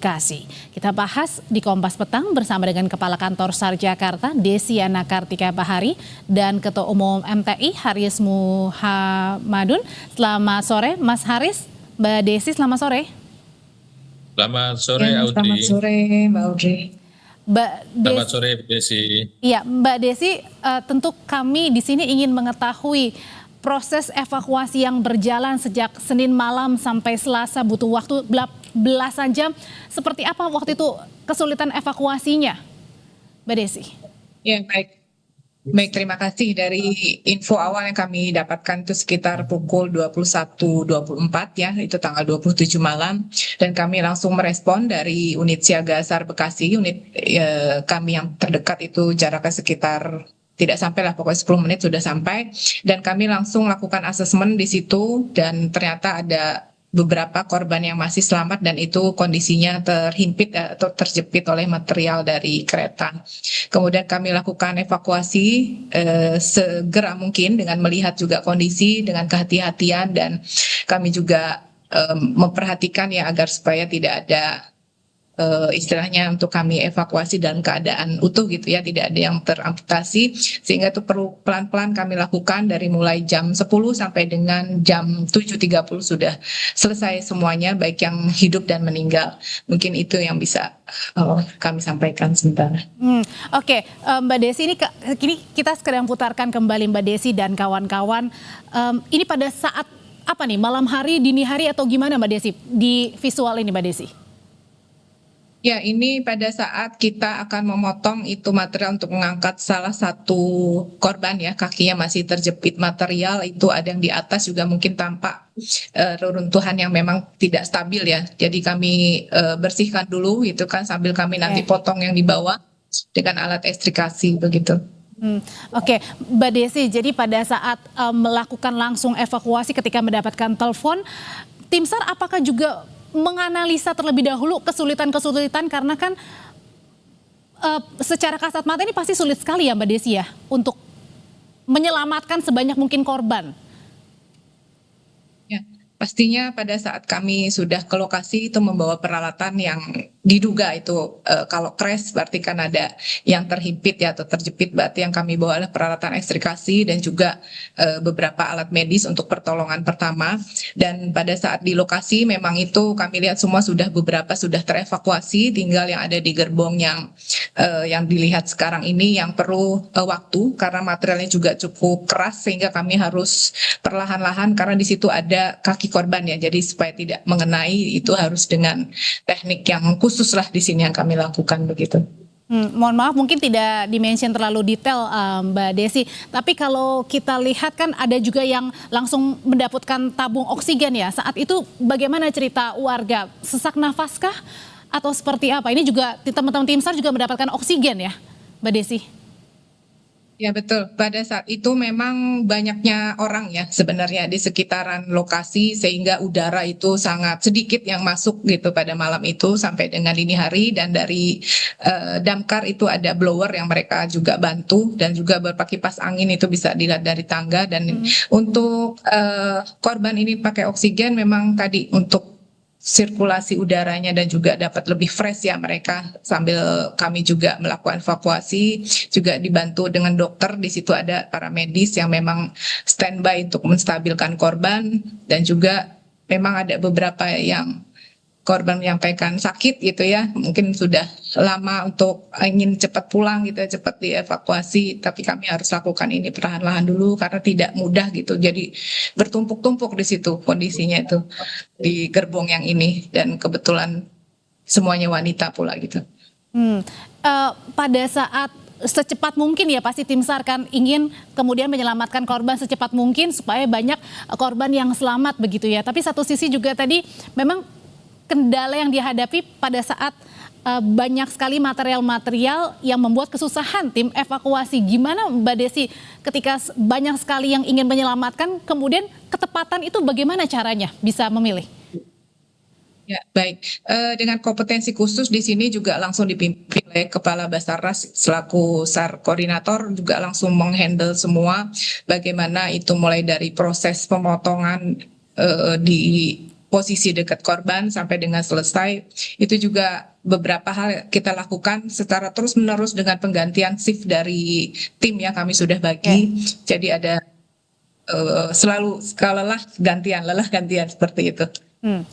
Bekasi. Kita bahas di Kompas Petang bersama dengan Kepala Kantor SAR Jakarta, Desiana Kartika Bahari, dan Ketua Umum MTI, Haris Muhammadun. Selamat sore, Mas Haris. Mbak Desi, selamat sore. Selamat sore, Ya, Audrey. selamat sore, Mbak Audrey. Selamat sore, Desi. Iya, Mbak Desi, tentu kami di sini ingin mengetahui proses evakuasi yang berjalan sejak Senin malam sampai Selasa, butuh waktu belasan jam. Seperti apa waktu itu kesulitan evakuasinya, Mbak Desi? Ya, baik. Baik, terima kasih. Dari info awal yang kami dapatkan itu sekitar pukul 21.24 ya, itu tanggal 27 malam. Dan kami langsung merespon dari unit siaga SAR Bekasi, unit kami yang terdekat itu jaraknya sekitar tidak sampai lah, pokoknya 10 menit sudah sampai. Dan kami langsung lakukan asesmen di situ dan ternyata ada beberapa korban yang masih selamat dan itu kondisinya terhimpit atau terjepit oleh material dari kereta. Kemudian kami lakukan evakuasi segera mungkin dengan melihat juga kondisi dengan kehati-hatian dan kami juga memperhatikan ya agar supaya tidak ada istilahnya untuk kami evakuasi dalam keadaan utuh gitu ya, tidak ada yang teramputasi, sehingga itu perlu pelan-pelan kami lakukan dari mulai jam 10 sampai dengan jam 7.30 sudah selesai semuanya, baik yang hidup dan meninggal. Mungkin itu yang bisa kami sampaikan sebentar. Oke, Mbak Desi, ini kita sekarang putarkan kembali Mbak Desi dan kawan-kawan. Ini pada saat apa nih, malam hari, dini hari atau gimana Mbak Desi di visual ini Mbak Desi? Ya, ini pada saat kita akan memotong itu material untuk mengangkat salah satu korban ya, kakinya masih terjepit material, itu ada yang di atas juga mungkin tampak reruntuhan yang memang tidak stabil ya. Jadi kami bersihkan dulu itu kan sambil kami nanti potong yang di bawah dengan alat ekstrikasi begitu. Oke, Mbak Desi, jadi pada saat melakukan langsung evakuasi ketika mendapatkan telepon, tim SAR apakah juga menganalisa terlebih dahulu kesulitan-kesulitan karena kan secara kasat mata ini pasti sulit sekali ya Mbak Desi ya untuk menyelamatkan sebanyak mungkin korban. Ya, pastinya pada saat kami sudah ke lokasi itu membawa peralatan yang diduga itu kalau crash berarti kan ada yang terhimpit ya atau terjepit, berarti yang kami bawa adalah peralatan ekstrikasi dan juga beberapa alat medis untuk pertolongan pertama. Dan pada saat di lokasi memang itu kami lihat semua beberapa sudah terevakuasi, tinggal yang ada di gerbong yang dilihat sekarang ini yang perlu waktu karena materialnya juga cukup keras sehingga kami harus perlahan-lahan karena di situ ada kaki korban ya, jadi supaya tidak mengenai itu harus dengan teknik yang khusus lah di sini yang kami lakukan begitu. Mohon maaf mungkin tidak dimention terlalu detail Mbak Desi, tapi kalau kita lihat kan ada juga yang langsung mendapatkan tabung oksigen ya. Saat itu bagaimana cerita warga? Sesak nafaskah atau seperti apa? Ini juga teman-teman tim SAR juga mendapatkan oksigen ya Mbak Desi? Ya betul, pada saat itu memang banyaknya orang ya sebenarnya di sekitaran lokasi sehingga udara itu sangat sedikit yang masuk gitu pada malam itu sampai dengan dini hari, dan dari damkar itu ada blower yang mereka juga bantu dan juga beberapa kipas angin itu bisa dilihat dari tangga. Dan untuk korban ini pakai oksigen memang tadi untuk sirkulasi udaranya dan juga dapat lebih fresh ya mereka, sambil kami juga melakukan evakuasi juga dibantu dengan dokter. Di situ ada para medis yang memang standby untuk menstabilkan korban dan juga memang ada beberapa yang korban menyampaikan sakit gitu ya, mungkin sudah lama untuk ingin cepat pulang gitu, cepat dievakuasi, tapi kami harus lakukan ini perlahan-lahan dulu karena tidak mudah gitu, jadi bertumpuk-tumpuk di situ kondisinya itu di gerbong yang ini dan kebetulan semuanya wanita pula gitu. Pada saat secepat mungkin ya pasti tim SAR kan ingin kemudian menyelamatkan korban secepat mungkin supaya banyak korban yang selamat begitu ya, tapi satu sisi juga tadi memang kendala yang dihadapi pada saat banyak sekali material-material yang membuat kesusahan tim evakuasi. Gimana Mbak Desi ketika banyak sekali yang ingin menyelamatkan, kemudian ketepatan itu bagaimana caranya bisa memilih? Ya, baik. Dengan kompetensi khusus di sini juga langsung dipimpin oleh Kepala Basarnas selaku SAR koordinator, juga langsung menghandle semua bagaimana itu mulai dari proses pemotongan di posisi dekat korban sampai dengan selesai. Itu juga beberapa hal kita lakukan secara terus-menerus dengan penggantian shift dari tim yang kami sudah bagi. Jadi ada selalu lelah gantian seperti itu.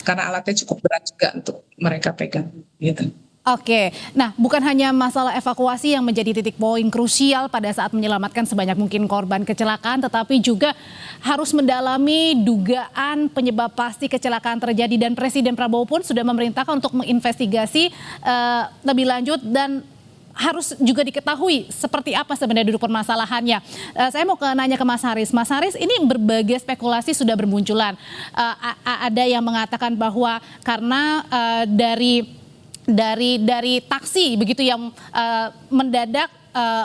Karena alatnya cukup berat juga untuk mereka pegang. Gitu. Oke, nah bukan hanya masalah evakuasi yang menjadi titik poin krusial pada saat menyelamatkan sebanyak mungkin korban kecelakaan, tetapi juga harus mendalami dugaan penyebab pasti kecelakaan terjadi, dan Presiden Prabowo pun sudah memerintahkan untuk menginvestigasi lebih lanjut dan harus juga diketahui seperti apa sebenarnya duduk permasalahannya. Saya mau nanya ke Mas Haris. Mas Haris, ini berbagai spekulasi sudah bermunculan. Ada yang mengatakan bahwa karena dari taksi begitu yang mendadak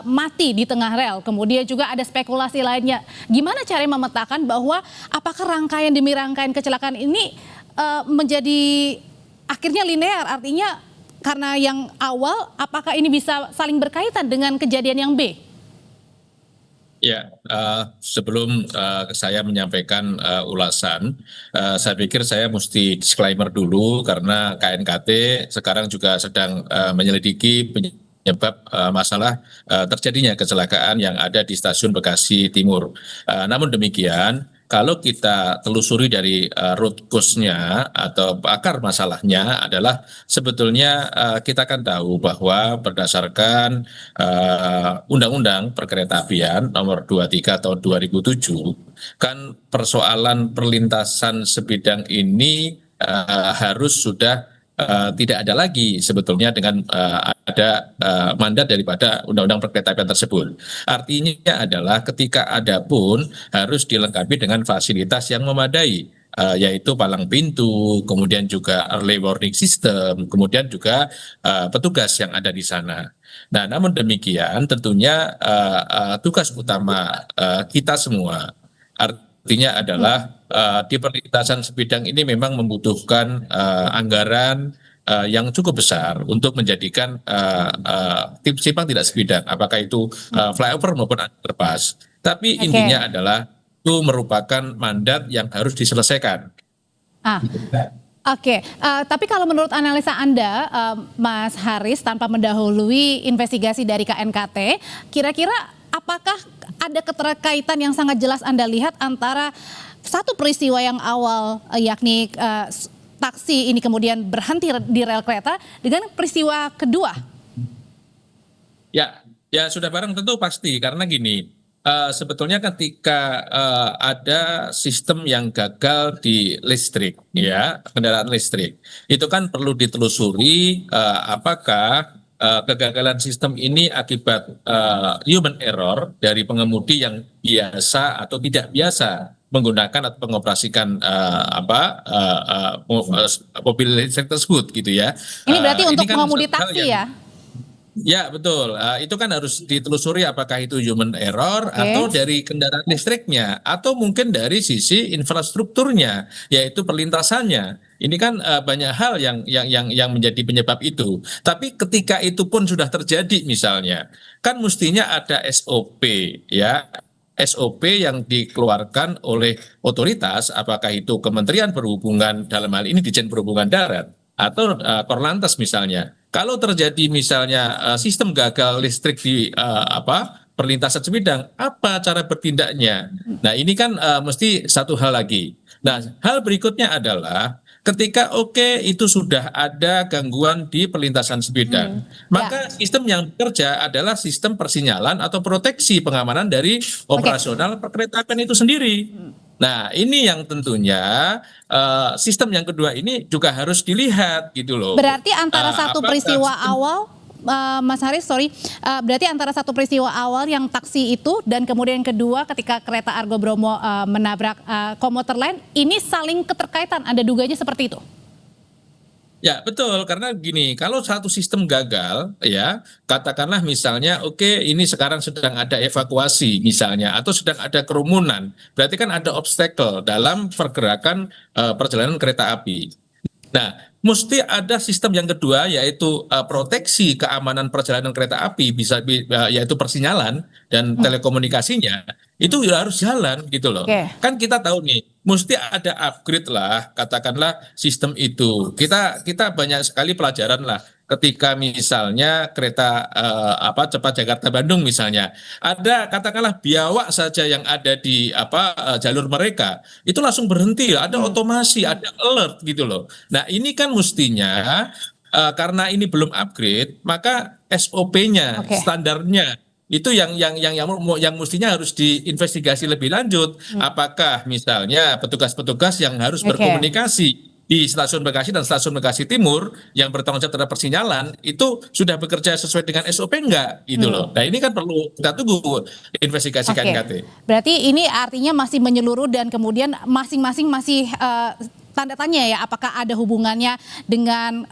mati di tengah rel. Kemudian juga ada spekulasi lainnya. Gimana cara memetakan bahwa apakah rangkaian demi rangkaian kecelakaan ini menjadi akhirnya linear, artinya karena yang awal, apakah ini bisa saling berkaitan dengan kejadian yang B? Ya, sebelum saya menyampaikan ulasan, saya pikir saya mesti disclaimer dulu karena KNKT sekarang juga sedang menyelidiki penyebab masalah terjadinya kecelakaan yang ada di stasiun Bekasi Timur. Namun demikian, kalau kita telusuri dari root cause-nya atau akar masalahnya adalah sebetulnya kita kan tahu bahwa berdasarkan Undang-Undang Perkeretaapian nomor 23 tahun 2007 kan persoalan perlintasan sebidang ini harus sudah tidak ada lagi sebetulnya dengan ada mandat daripada Undang-Undang Perkeretaapian tersebut. Artinya adalah ketika ada pun harus dilengkapi dengan fasilitas yang memadai, yaitu palang pintu, kemudian juga early warning system, kemudian juga petugas yang ada di sana. Nah, namun demikian tentunya tugas utama kita semua artinya adalah di perlintasan sebidang ini memang membutuhkan anggaran yang cukup besar untuk menjadikan simpang tidak sebidang, apakah itu flyover maupun underpass. Tapi intinya adalah itu merupakan mandat yang harus diselesaikan. Oke, tapi kalau menurut analisa Anda, Mas Haris, tanpa mendahului investigasi dari KNKT, kira-kira apakah ada keterkaitan yang sangat jelas Anda lihat antara satu peristiwa yang awal, yakni taksi ini kemudian berhenti di rel kereta, dengan peristiwa kedua? Ya sudah bareng tentu pasti, karena gini, sebetulnya ketika ada sistem yang gagal di listrik, ya kendaraan listrik, itu kan perlu ditelusuri apakah kegagalan sistem ini akibat human error dari pengemudi yang biasa atau tidak biasa menggunakan atau mengoperasikan mobil listrik tersebut, gitu ya. Ini berarti untuk kan mengemudi taksi ya? Ya betul, itu kan harus ditelusuri apakah itu human error atau dari kendaraan listriknya, atau mungkin dari sisi infrastrukturnya, yaitu perlintasannya. Ini kan banyak hal yang menjadi penyebab itu. Tapi ketika itu pun sudah terjadi misalnya, kan mestinya ada SOP, ya. SOP yang dikeluarkan oleh otoritas, apakah itu Kementerian Perhubungan, dalam hal ini Ditjen Perhubungan Darat, atau Korlantas misalnya. Kalau terjadi misalnya sistem gagal listrik di perlintasan sebidang, apa cara bertindaknya? Nah, ini kan mesti satu hal lagi. Nah, hal berikutnya adalah ketika itu sudah ada gangguan di perlintasan sebidang, maka sistem yang bekerja adalah sistem persinyalan atau proteksi pengamanan dari operasional perkeretaapian itu sendiri. Nah, ini yang tentunya sistem yang kedua ini juga harus dilihat, gitu loh. Berarti antara satu peristiwa awal, Mas Haris, berarti antara satu peristiwa awal yang taksi itu dan kemudian yang kedua ketika kereta Argo Bromo menabrak komuter lain, ini saling keterkaitan, Anda duganya seperti itu? Ya betul, karena gini, kalau satu sistem gagal, ya katakanlah misalnya ini sekarang sedang ada evakuasi misalnya, atau sedang ada kerumunan, berarti kan ada obstacle dalam pergerakan perjalanan kereta api. Nah, mesti ada sistem yang kedua, yaitu proteksi keamanan perjalanan kereta api, yaitu persinyalan dan telekomunikasinya, itu harus jalan, gitu loh. Kan kita tahu nih, mesti ada upgrade lah, katakanlah sistem itu. Kita banyak sekali pelajaran lah. Ketika misalnya kereta cepat Jakarta Bandung misalnya, ada katakanlah biawak saja yang ada di jalur mereka, itu langsung berhenti, ada otomasi, ada alert gitu loh. Nah ini kan mestinya karena ini belum upgrade, maka SOP-nya, Oke. standarnya itu yang mestinya harus diinvestigasi lebih lanjut. Apakah misalnya petugas-petugas yang harus Oke. berkomunikasi di Stasiun Bekasi dan Stasiun Bekasi Timur yang bertanggung jawab terhadap persinyalan itu sudah bekerja sesuai dengan SOP enggak gitu loh. Nah ini kan perlu kita tunggu investigasi Oke. KNKT. Berarti ini artinya masih menyeluruh dan kemudian masing-masing masih tanda tanya ya, apakah ada hubungannya dengan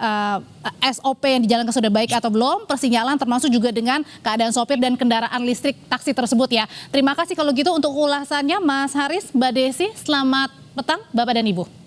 SOP yang dijalankan sudah baik atau belum, persinyalan termasuk juga dengan keadaan sopir dan kendaraan listrik taksi tersebut ya. Terima kasih kalau gitu untuk ulasannya Mas Haris, Mbak Desi, selamat petang Bapak dan Ibu.